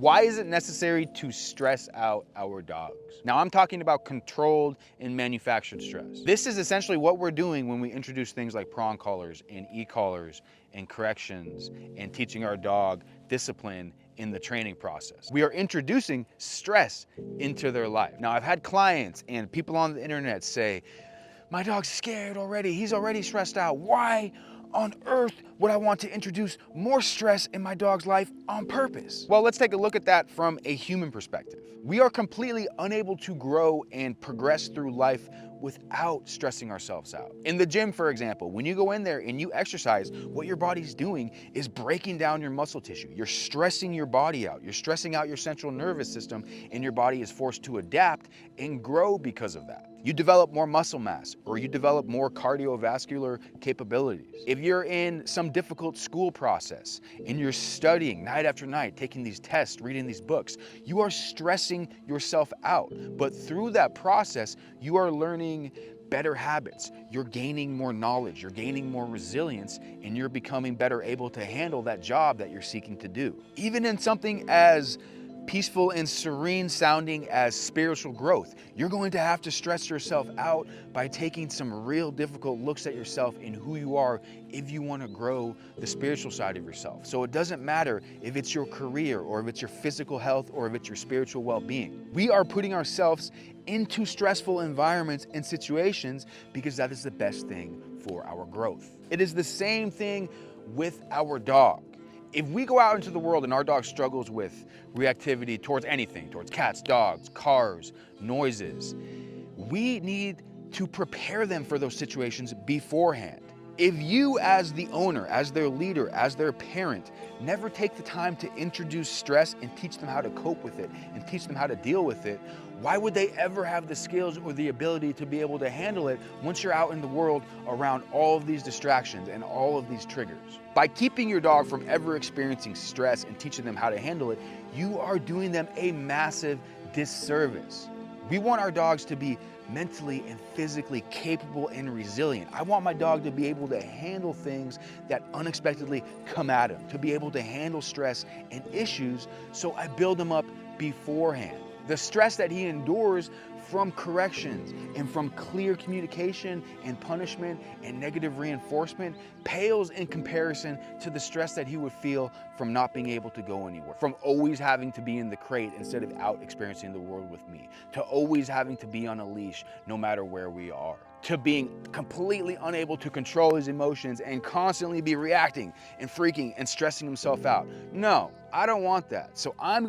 Why is it necessary to stress out our dogs? Now, I'm talking about controlled and manufactured stress. This is essentially what we're doing when we introduce things like prong collars and e-collars and corrections and teaching our dog discipline in the training process. We are introducing stress into their life. Now, I've had clients and people on the internet say, my dog's scared already. He's already stressed out. Why on earth would I want to introduce more stress in my dog's life on purpose? Well, let's take a look at that from a human perspective. We are completely unable to grow and progress through life without stressing ourselves out. In the gym, for example, when you go in there and you exercise, what your body's doing is breaking down your muscle tissue. You're stressing your body out. You're stressing out your central nervous system, and your body is forced to adapt and grow because of that. You develop more muscle mass, or you develop more cardiovascular capabilities. If you're in some difficult school process and you're studying night after night, taking these tests, reading these books, you are stressing yourself out. But through that process, you are learning better habits. You're gaining more knowledge, you're gaining more resilience, and you're becoming better able to handle that job that you're seeking to do. Even in something as peaceful and serene sounding as spiritual growth, you're going to have to stress yourself out by taking some real difficult looks at yourself and who you are if you want to grow the spiritual side of yourself. So it doesn't matter if it's your career or if it's your physical health or if it's your spiritual well-being. We are putting ourselves into stressful environments and situations because that is the best thing for our growth. It is the same thing with our dog. If we go out into the world and our dog struggles with reactivity towards anything, towards cats, dogs, cars, noises, we need to prepare them for those situations beforehand. If you, as the owner, as their leader, as their parent, never take the time to introduce stress and teach them how to cope with it and teach them how to deal with it, why would they ever have the skills or the ability to be able to handle it once you're out in the world around all of these distractions and all of these triggers? By keeping your dog from ever experiencing stress and teaching them how to handle it, you are doing them a massive disservice. We want our dogs to be mentally and physically capable and resilient. I want my dog to be able to handle things that unexpectedly come at him, to be able to handle stress and issues, so I build him up beforehand. The stress that he endures from corrections and from clear communication and punishment and negative reinforcement pales in comparison to the stress that he would feel from not being able to go anywhere, from always having to be in the crate instead of out experiencing the world with me, to always having to be on a leash no matter where we are, to being completely unable to control his emotions and constantly be reacting and freaking and stressing himself out. No, I don't want that. So I'm going